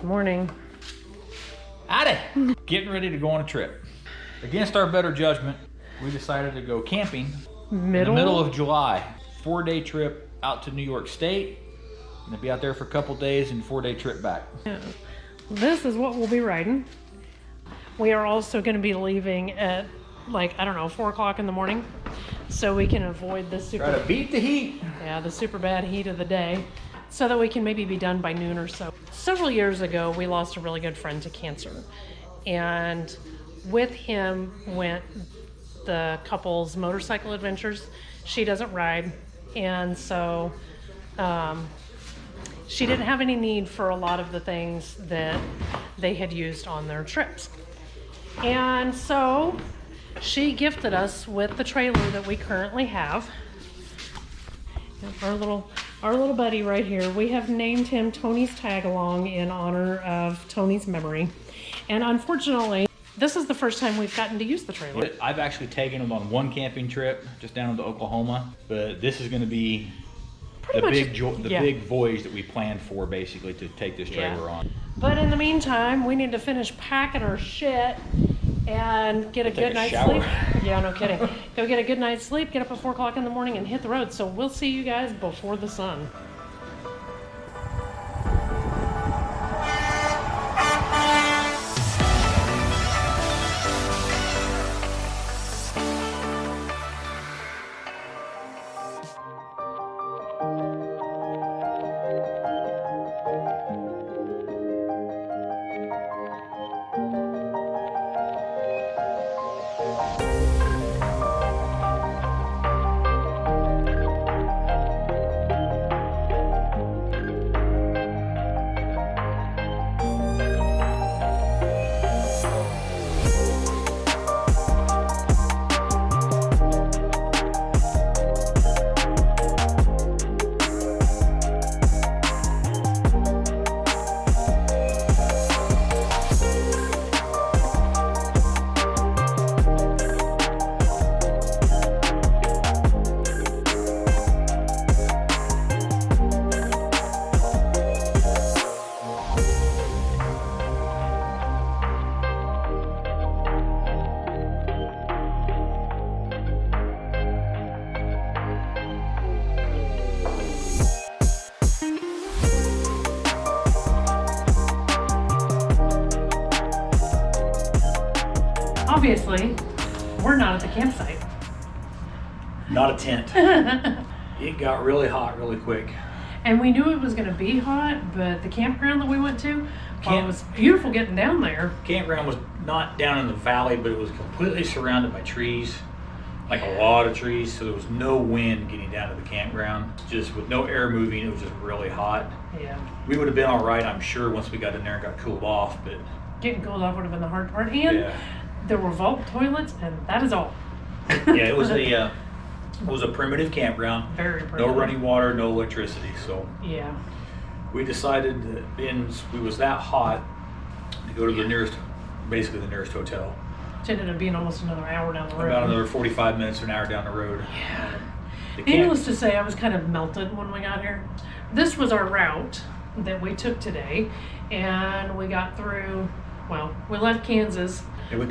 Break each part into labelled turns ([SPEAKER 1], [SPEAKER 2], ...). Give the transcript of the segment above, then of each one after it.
[SPEAKER 1] Morning.
[SPEAKER 2] Howdy! Getting ready to go on a trip. Against our better judgment, we decided to go camping in the middle of July. 4-day trip out to New York State. Gonna be out there for a couple days and 4-day trip back.
[SPEAKER 1] Yeah. This is what we'll be riding. We are also going to be leaving at 4 o'clock in the morning, so we can avoid the
[SPEAKER 2] Try to beat the heat.
[SPEAKER 1] Yeah, the super bad heat of the day, so that we can maybe be done by noon or so. Several years ago, we lost a really good friend to cancer, and with him went the couple's motorcycle adventures. She doesn't ride, and so she didn't have any need for a lot of the things that they had used on their trips. And so she gifted us with the trailer that we currently have. Our little buddy right here. We have named him Tony's Tagalong in honor of Tony's memory. And unfortunately, this is the first time we've gotten to use the trailer.
[SPEAKER 2] I've actually taken him on one camping trip just down into Oklahoma, but this is going to be the big voyage that we planned for, basically, to take this trailer on.
[SPEAKER 1] But in the meantime, we need to finish packing our shit and get a good night's sleep. Yeah, no kidding. Go get a good night's sleep, get up at 4 o'clock in the morning and hit the road. So we'll see you guys before the sun. Obviously, we're not at the campsite.
[SPEAKER 2] Not a tent. It got really hot really quick.
[SPEAKER 1] And we knew it was going to be hot, but the campground that we went to, it was beautiful getting down there.
[SPEAKER 2] Campground was not down in the valley, but it was completely surrounded by trees, like a lot of trees, so there was no wind getting down to the campground. Just with no air moving, it was just really hot.
[SPEAKER 1] Yeah.
[SPEAKER 2] We would have been all right, I'm sure, once we got in there and got cooled off, but...
[SPEAKER 1] Getting cooled off would have been the hard part. And there were vault toilets, and that is all.
[SPEAKER 2] Yeah, it was a primitive campground.
[SPEAKER 1] Very primitive.
[SPEAKER 2] No running water, no electricity, so...
[SPEAKER 1] Yeah.
[SPEAKER 2] We decided that it was that hot to go to the nearest hotel.
[SPEAKER 1] Which ended up being almost another hour down the road.
[SPEAKER 2] About another 45 minutes to an hour down the road.
[SPEAKER 1] Yeah. Needless to say, I was kind of melted when we got here. This was our route that we took today, and we got through, we left Kansas.
[SPEAKER 2] And we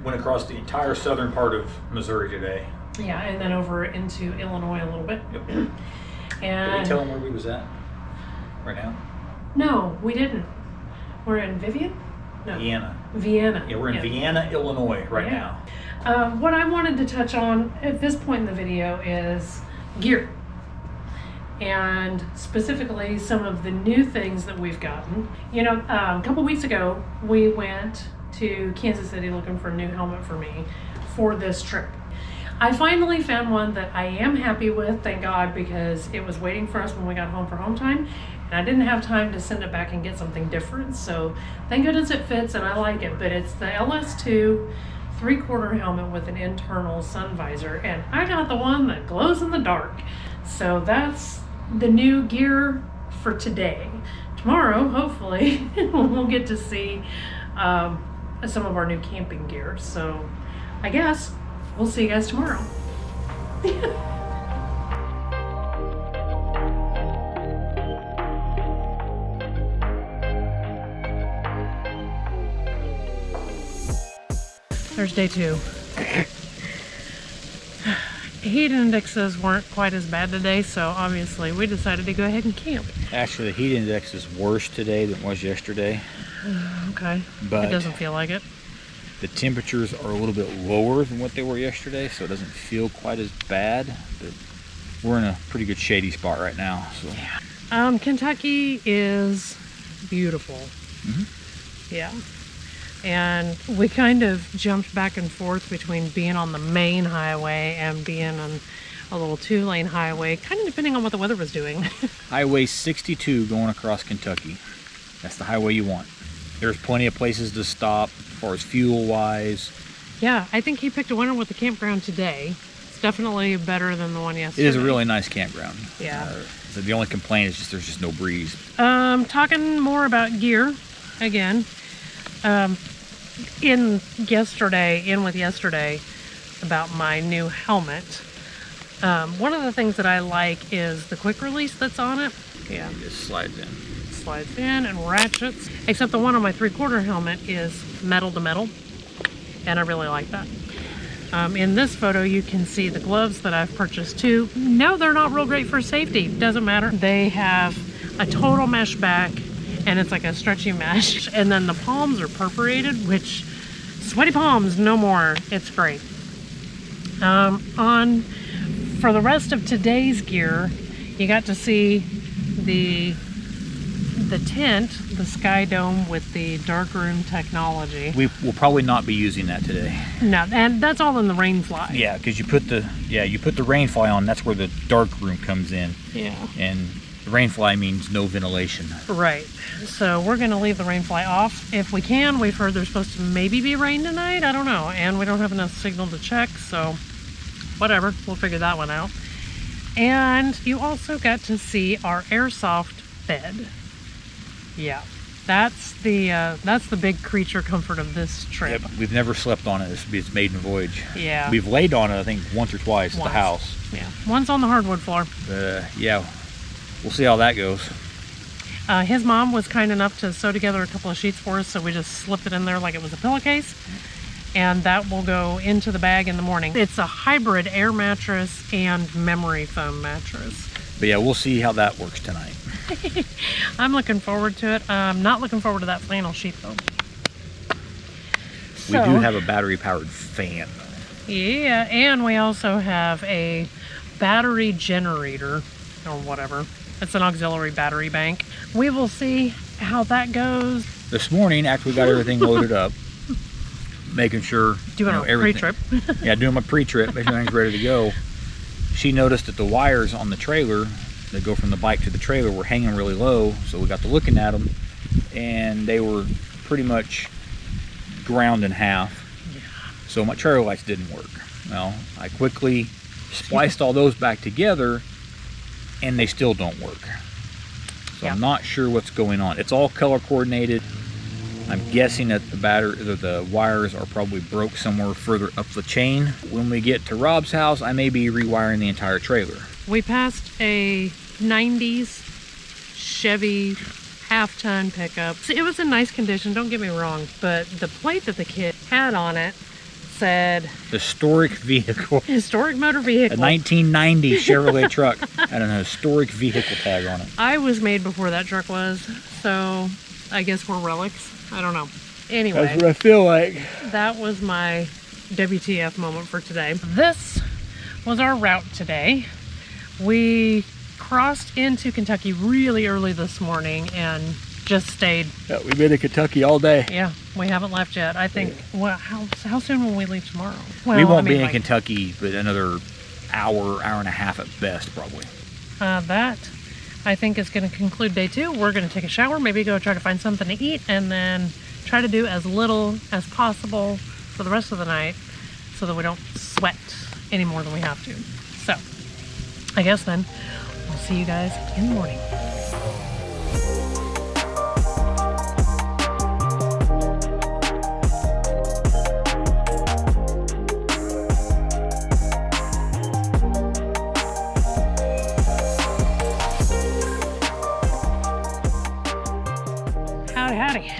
[SPEAKER 2] went across the entire southern part of Missouri today.
[SPEAKER 1] Yeah, and then over into Illinois a little bit.
[SPEAKER 2] Yep.
[SPEAKER 1] And
[SPEAKER 2] did we tell them where we was at right now?
[SPEAKER 1] No, we didn't. We're in Vivian? No. Vienna.
[SPEAKER 2] Yeah, we're in Vienna, Illinois right now.
[SPEAKER 1] What I wanted to touch on at this point in the video is gear. And specifically some of the new things that we've gotten. A couple weeks ago, we went to Kansas City looking for a new helmet for me for this trip. I finally found one that I am happy with, thank God, because it was waiting for us when we got home for home time, and I didn't have time to send it back and get something different, so thank goodness it fits and I like it. But it's the LS2 3/4 helmet with an internal sun visor, and I got the one that glows in the dark. So that's the new gear for today. Tomorrow, hopefully, we'll get to see some of our new camping gear. So I guess we'll see you guys tomorrow. There's day 2. Heat indexes weren't quite as bad today, so obviously we decided to go ahead and camp.
[SPEAKER 2] Actually, the heat index is worse today than it was yesterday.
[SPEAKER 1] Okay.
[SPEAKER 2] But
[SPEAKER 1] it doesn't feel like it.
[SPEAKER 2] The temperatures are a little bit lower than what they were yesterday, so it doesn't feel quite as bad. But we're in a pretty good shady spot right now. So.
[SPEAKER 1] Yeah. Kentucky is beautiful.
[SPEAKER 2] Mm-hmm.
[SPEAKER 1] Yeah. And we kind of jumped back and forth between being on the main highway and being on a little 2-lane highway, kind of depending on what the weather was doing.
[SPEAKER 2] Highway 62 going across Kentucky. That's the highway you want. There's plenty of places to stop as far as fuel-wise.
[SPEAKER 1] Yeah, I think he picked a winner with the campground today. It's definitely better than the one yesterday.
[SPEAKER 2] It is a really nice campground.
[SPEAKER 1] Yeah.
[SPEAKER 2] So the only complaint is just there's just no breeze.
[SPEAKER 1] Talking more about gear again. In with yesterday about my new helmet. One of the things that I like is the quick release that's on it. Yeah.
[SPEAKER 2] It just slides in.
[SPEAKER 1] Slides in and ratchets. Except the one on my 3/4 helmet is metal to metal, and I really like that. In this photo, you can see the gloves that I've purchased too. No, they're not real great for safety. Doesn't matter. They have a total mesh back, and it's like a stretchy mesh. And then the palms are perforated, which sweaty palms, no more. It's great. For the rest of today's gear, you got to see the tent, the Sky Dome with the darkroom technology.
[SPEAKER 2] We will probably not be using that today.
[SPEAKER 1] No, and that's all in the Rainfly.
[SPEAKER 2] Yeah, because you put the Rainfly on. That's where the darkroom comes in.
[SPEAKER 1] Yeah.
[SPEAKER 2] And the Rainfly means no ventilation.
[SPEAKER 1] Right. So we're going to leave the Rainfly off if we can. We've heard there's supposed to maybe be rain tonight. I don't know. And we don't have enough signal to check, so whatever. We'll figure that one out. And you also got to see our airsoft bed. Yeah. That's the big creature comfort of this trip.
[SPEAKER 2] Yep, we've never slept on it. This will be its maiden voyage.
[SPEAKER 1] Yeah.
[SPEAKER 2] We've laid on it, I think, once or twice at the house.
[SPEAKER 1] Yeah. Once on the hardwood floor.
[SPEAKER 2] Yeah. We'll see how that goes.
[SPEAKER 1] His mom was kind enough to sew together a couple of sheets for us, so we just slipped it in there like it was a pillowcase. And that will go into the bag in the morning. It's a hybrid air mattress and memory foam mattress.
[SPEAKER 2] But yeah, we'll see how that works tonight.
[SPEAKER 1] I'm looking forward to it. I'm not looking forward to that flannel sheet though.
[SPEAKER 2] We do have a battery-powered fan.
[SPEAKER 1] Yeah, and we also have a battery generator or whatever. It's an auxiliary battery bank. We will see how that goes.
[SPEAKER 2] This morning, after we got everything loaded up, making sure
[SPEAKER 1] doing a pre-trip.
[SPEAKER 2] Yeah, doing my pre-trip, making sure everything's ready to go. She noticed that the wires on the trailer that go from the bike to the trailer were hanging really low, so we got to looking at them, and they were pretty much ground in half.
[SPEAKER 1] Yeah.
[SPEAKER 2] So my trailer lights didn't work. Well, I quickly spliced all those back together, and they still don't work. So yeah. I'm not sure what's going on. It's all color coordinated. I'm guessing that the wires are probably broke somewhere further up the chain. When we get to Rob's house, I may be rewiring the entire trailer.
[SPEAKER 1] We passed a 90s Chevy half-ton pickup. It was in nice condition, don't get me wrong, but the plate that the kid had on it said
[SPEAKER 2] historic vehicle.
[SPEAKER 1] Historic motor vehicle.
[SPEAKER 2] A 1990 Chevrolet truck had an historic vehicle tag on it.
[SPEAKER 1] I was made before that truck was, so I guess we're relics. I don't know. Anyway.
[SPEAKER 2] That's what I feel like.
[SPEAKER 1] That was my WTF moment for today. This was our route today. We crossed into Kentucky really early this morning and just stayed.
[SPEAKER 2] Yeah, we've been in Kentucky all day.
[SPEAKER 1] Yeah, we haven't left yet. I think, well, how soon will we leave tomorrow? Well,
[SPEAKER 2] we won't be in Kentucky but another hour and a half at best, probably.
[SPEAKER 1] That, I think, is going to conclude day 2. We're going to take a shower, maybe go try to find something to eat, and then try to do as little as possible for the rest of the night so that we don't sweat any more than we have to. So, I guess then, we'll see you guys in the morning. Howdy.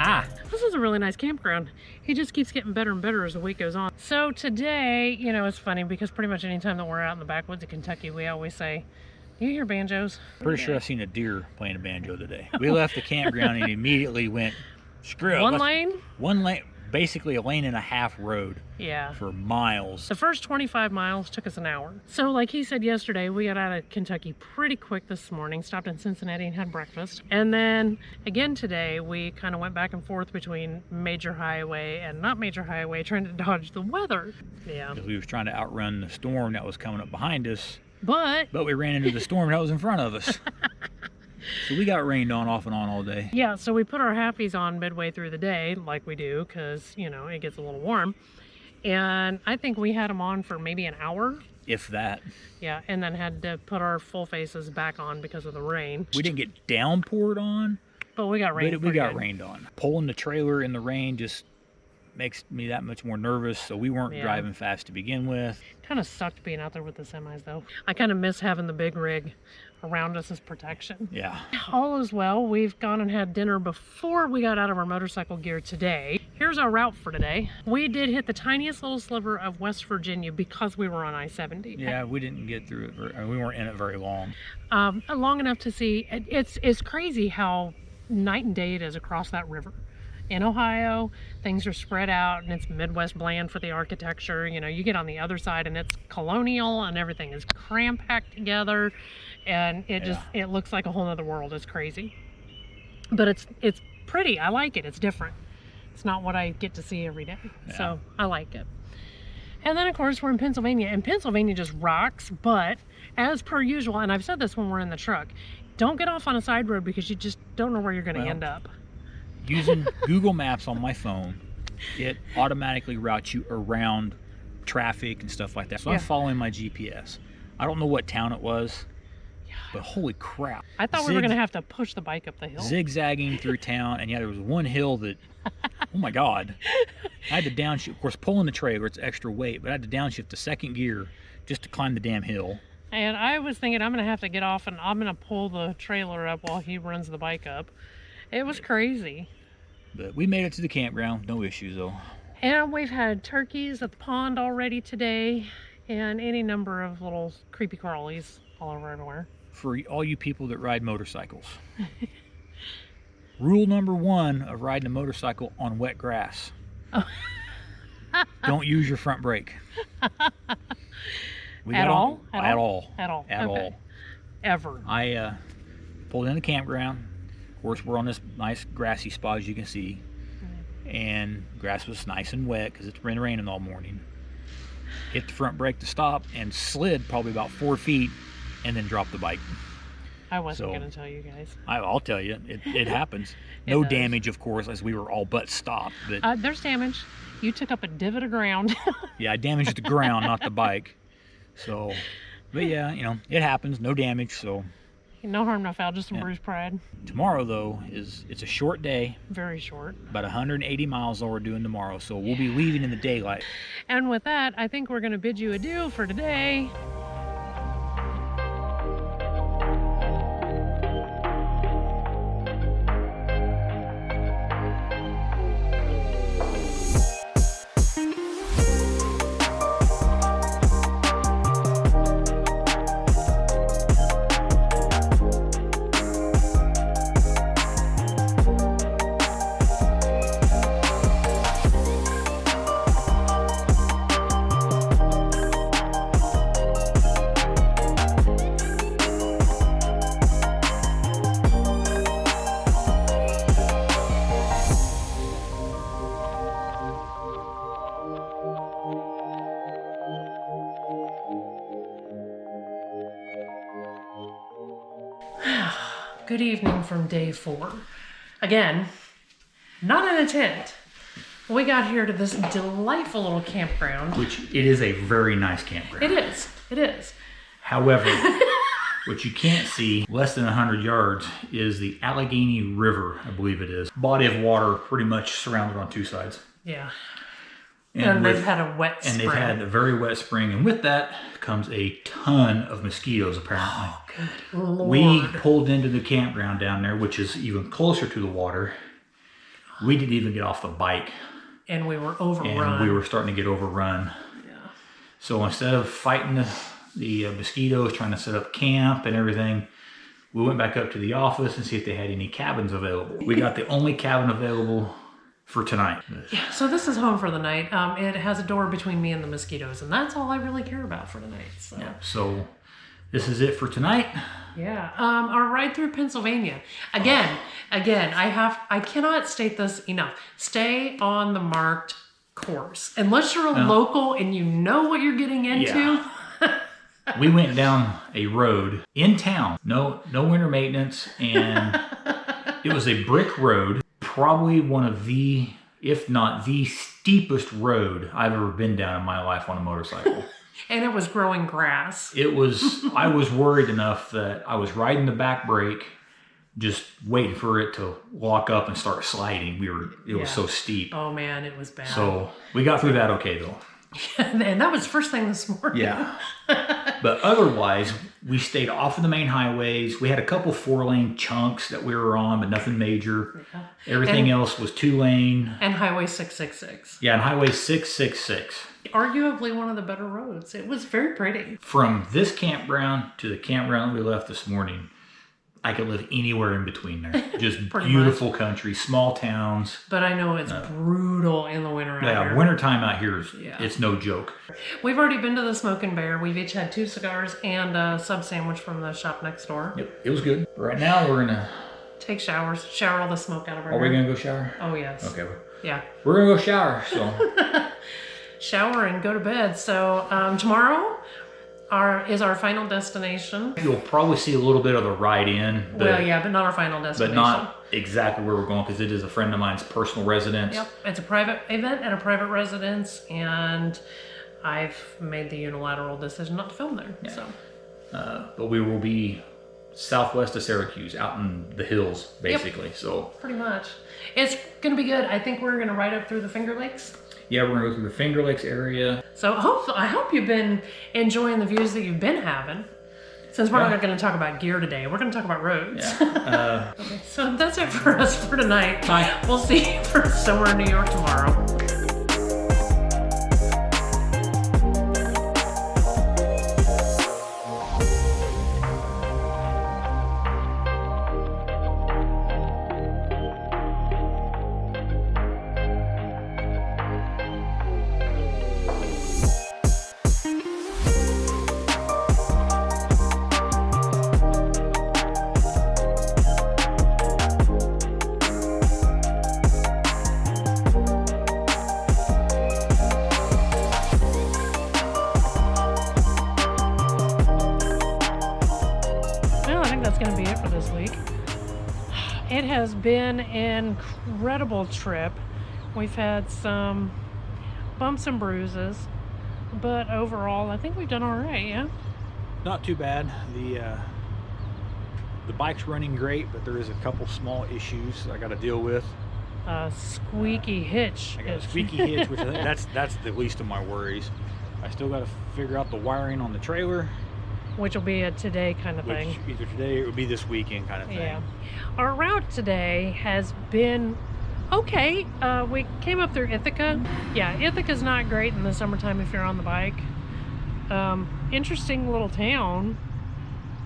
[SPEAKER 2] Ah.
[SPEAKER 1] This is a really nice campground. He just keeps getting better and better as the week goes on. So today, you know, it's funny because pretty much any time that we're out in the backwoods of Kentucky, we always say, do you hear banjos?
[SPEAKER 2] Pretty sure I've seen a deer playing a banjo today. We left the campground and immediately went, screw it.
[SPEAKER 1] One lane?
[SPEAKER 2] One lane, basically a lane and a half road.
[SPEAKER 1] Yeah.
[SPEAKER 2] For miles.
[SPEAKER 1] The first 25 miles took us an hour. So like he said yesterday, we got out of Kentucky pretty quick this morning, stopped in Cincinnati and had breakfast. And then again today, we kind of went back and forth between major highway and not major highway, trying to dodge the weather. Yeah.
[SPEAKER 2] Because we was trying to outrun the storm that was coming up behind us.
[SPEAKER 1] But
[SPEAKER 2] we ran into the storm that was in front of us. So we got rained on off and on all day.
[SPEAKER 1] Yeah, so we put our happies on midway through the day, like we do, because, you know, it gets a little warm. And I think we had them on for maybe an hour.
[SPEAKER 2] If that.
[SPEAKER 1] Yeah, and then had to put our full faces back on because of the rain.
[SPEAKER 2] We didn't get downpoured on.
[SPEAKER 1] But we got rained.
[SPEAKER 2] But we got rained on. Pulling the trailer in the rain just makes me that much more nervous, so we weren't driving fast to begin with.
[SPEAKER 1] Kind of sucked being out there with the semis though. I kind of miss having the big rig around us as protection.
[SPEAKER 2] Yeah.
[SPEAKER 1] All is well. We've gone and had dinner before we got out of our motorcycle gear today. Here's our route for today. We did hit the tiniest little sliver of West Virginia because we were on I-70.
[SPEAKER 2] Yeah, we didn't get through it. We weren't in it very long.
[SPEAKER 1] Long enough to see. It's crazy how night and day it is across that river. In Ohio, things are spread out and it's Midwest bland for the architecture. You know, you get on the other side and it's colonial and everything is cram-packed together and it looks like a whole other world. It's crazy. But it's pretty. I like it. It's different. It's not what I get to see every day. Yeah. So I like it. And then of course we're in Pennsylvania, and Pennsylvania just rocks, but as per usual, and I've said this when we're in the truck, don't get off on a side road because you just don't know where you're going to end up.
[SPEAKER 2] Using Google Maps on my phone, it automatically routes you around traffic and stuff like that. So I'm following my GPS. I don't know what town it was, but holy crap.
[SPEAKER 1] I thought we were going to have to push the bike up the hill.
[SPEAKER 2] Zigzagging through town, and yeah, there was one hill that, oh my God. I had to downshift. Of course, pulling the trailer, it's extra weight, but I had to downshift to second gear just to climb the damn hill.
[SPEAKER 1] And I was thinking I'm going to have to get off and I'm going to pull the trailer up while he runs the bike up. It was crazy.
[SPEAKER 2] But we made it to the campground, no issues though.
[SPEAKER 1] And we've had turkeys at the pond already today, and any number of little creepy crawlies all over everywhere.
[SPEAKER 2] For all you people that ride motorcycles. Rule number 1 of riding a motorcycle on wet grass. Oh. Don't use your front brake.
[SPEAKER 1] At all?
[SPEAKER 2] At all.
[SPEAKER 1] Ever.
[SPEAKER 2] I pulled in the campground. Of course, we're on this nice grassy spot, as you can see. And grass was nice and wet because it's been raining all morning. Hit the front brake to stop and slid probably about 4 feet and then dropped the bike.
[SPEAKER 1] I wasn't going to tell you guys.
[SPEAKER 2] I'll tell you. It happens. No damage, of course, as we were all but stopped. But
[SPEAKER 1] there's damage. You took up a divot of ground.
[SPEAKER 2] Yeah, I damaged the ground, not the bike. So, but yeah, you know, it happens. No damage, so.
[SPEAKER 1] No harm, no foul, just some bruised pride.
[SPEAKER 2] Tomorrow, though, it's a short day.
[SPEAKER 1] Very short.
[SPEAKER 2] About 180 miles all we're doing tomorrow, so we'll be leaving in the daylight.
[SPEAKER 1] And with that, I think we're going to bid you adieu for today. Good evening from day 4. Again, not in a tent. We got here to this delightful little campground.
[SPEAKER 2] Which it is a very nice campground.
[SPEAKER 1] It is. It is.
[SPEAKER 2] However, what you can't see less than 100 yards is the Allegheny River, I believe it is. Body of water pretty much surrounded on 2 sides.
[SPEAKER 1] Yeah. And they've had a wet spring.
[SPEAKER 2] And they've had a very wet spring. And with that comes a ton of mosquitoes, apparently.
[SPEAKER 1] Oh, good Lord.
[SPEAKER 2] We pulled into the campground down there, which is even closer to the water. We didn't even get off the bike.
[SPEAKER 1] And we were overrun.
[SPEAKER 2] And we were starting to get overrun.
[SPEAKER 1] Yeah.
[SPEAKER 2] So instead of fighting the mosquitoes, trying to set up camp and everything, we went back up to the office and see if they had any cabins available. We got the only cabin available for tonight.
[SPEAKER 1] Yeah, so this is home for the night. It has a door between me and the mosquitoes, and that's all I really care about for tonight. So,
[SPEAKER 2] yeah, so this is it for tonight.
[SPEAKER 1] Yeah, our ride through Pennsylvania. Again, I cannot state this enough. Stay on the marked course. Unless you're a local and you know what you're getting into.
[SPEAKER 2] Yeah. We went down a road in town, no winter maintenance, and it was a brick road. Probably one of the, if not the steepest road I've ever been down in my life on a motorcycle.
[SPEAKER 1] And it was growing grass.
[SPEAKER 2] It was, I was worried enough that I was riding the back brake, just waiting for it to lock up and start sliding. It was so steep.
[SPEAKER 1] Oh man, it was bad.
[SPEAKER 2] So we got through that okay though.
[SPEAKER 1] And that was first thing this morning.
[SPEAKER 2] Yeah. But otherwise, we stayed off of the main highways. We had a couple 4-lane chunks that we were on, but nothing major. Yeah. Everything else was 2-lane.
[SPEAKER 1] And Highway 666.
[SPEAKER 2] Yeah, and Highway 666.
[SPEAKER 1] Arguably one of the better roads. It was very pretty.
[SPEAKER 2] From this campground to the campground we left this morning, I could live anywhere in between there. Just beautiful country, small towns.
[SPEAKER 1] But I know it's brutal in the winter out here.
[SPEAKER 2] Yeah, wintertime out here, it's no joke.
[SPEAKER 1] We've already been to the Smoking Bear. We've each had 2 cigars and a sub sandwich from the shop next door.
[SPEAKER 2] Yep, it was good. Right now we're going to
[SPEAKER 1] take showers, shower all the smoke out of our hair.
[SPEAKER 2] Are we going to go shower?
[SPEAKER 1] Oh, yes.
[SPEAKER 2] Okay.
[SPEAKER 1] Yeah.
[SPEAKER 2] We're going to go shower, so.
[SPEAKER 1] Shower and go to bed. So tomorrow is our final destination.
[SPEAKER 2] You'll probably see a little bit of the ride in.
[SPEAKER 1] Well, yeah, but not our final destination.
[SPEAKER 2] But not exactly where we're going because it is a friend of mine's personal residence.
[SPEAKER 1] Yep, it's a private event at a private residence, and I've made the unilateral decision not to film there. Yeah. So,
[SPEAKER 2] but we will be southwest of Syracuse, out in the hills, basically. Yep. So
[SPEAKER 1] pretty much, it's gonna be good. I think we're gonna ride up through the Finger Lakes.
[SPEAKER 2] Yeah, we're gonna go through the Finger Lakes area.
[SPEAKER 1] So I hope you've been enjoying the views that you've been having. Since we're not going to talk about gear today, we're going to talk about roads. Yeah. Okay, so that's it for us for tonight.
[SPEAKER 2] Bye.
[SPEAKER 1] We'll see you for somewhere in New York tomorrow. Going to be it for this week. It has been an incredible trip. We've had some bumps and bruises, but overall I think we've done all right. Yeah,
[SPEAKER 3] not too bad. The bike's running great, but there is a couple small issues I got to deal with.
[SPEAKER 1] Squeaky hitch.
[SPEAKER 3] I got a squeaky hitch, which I think that's the least of my worries. I still got to figure out the wiring on the trailer,
[SPEAKER 1] which will be a today kind of thing.
[SPEAKER 3] Either today or it will be this weekend kind of thing.
[SPEAKER 1] Yeah. Our route today has been okay. We came up through Ithaca. Yeah, Ithaca's not great in the summertime if you're on the bike. Interesting little town.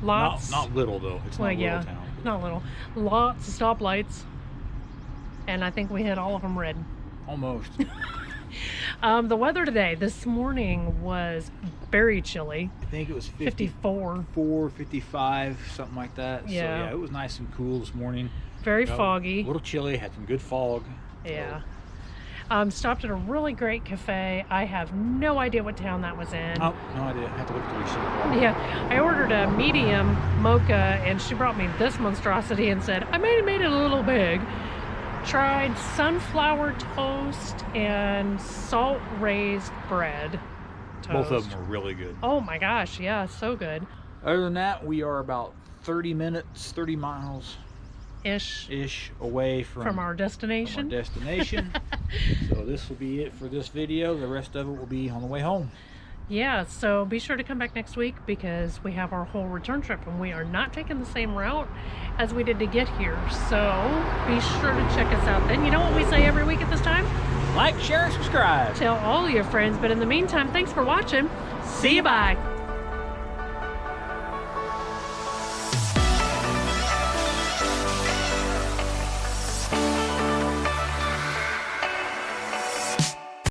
[SPEAKER 1] Lots.
[SPEAKER 3] Not little though. It's not a little town.
[SPEAKER 1] Not little. Lots of stoplights. And I think we hit all of them red.
[SPEAKER 3] Almost.
[SPEAKER 1] The weather today, this morning, was very chilly.
[SPEAKER 3] I think it was
[SPEAKER 1] 54.
[SPEAKER 3] 55, something like that.
[SPEAKER 1] Yeah.
[SPEAKER 3] So yeah, it was nice and cool this morning.
[SPEAKER 1] Very foggy.
[SPEAKER 3] A little chilly, had some good fog.
[SPEAKER 1] Yeah. Stopped at a really great cafe. I have no idea what town that was in.
[SPEAKER 3] Oh, no idea. I have to look at the receipt.
[SPEAKER 1] Yeah. I ordered a medium mocha, and she brought me this monstrosity and said, I might have made it a little big. Tried sunflower toast and salt raised bread toast.
[SPEAKER 3] Both of them were really good.
[SPEAKER 1] Oh my gosh, yeah, so good.
[SPEAKER 3] Other than that, we are about 30 miles ish away from
[SPEAKER 1] our destination.
[SPEAKER 3] So this will be it for this video. The rest of it will be on the way home.
[SPEAKER 1] Yeah, so be sure to come back next week because we have our whole return trip and we are not taking the same route as we did to get here. So be sure to check us out then. You know what we say every week at this time?
[SPEAKER 3] Like, share, and subscribe.
[SPEAKER 1] Tell all your friends, but in the meantime, thanks for watching. See you, bye.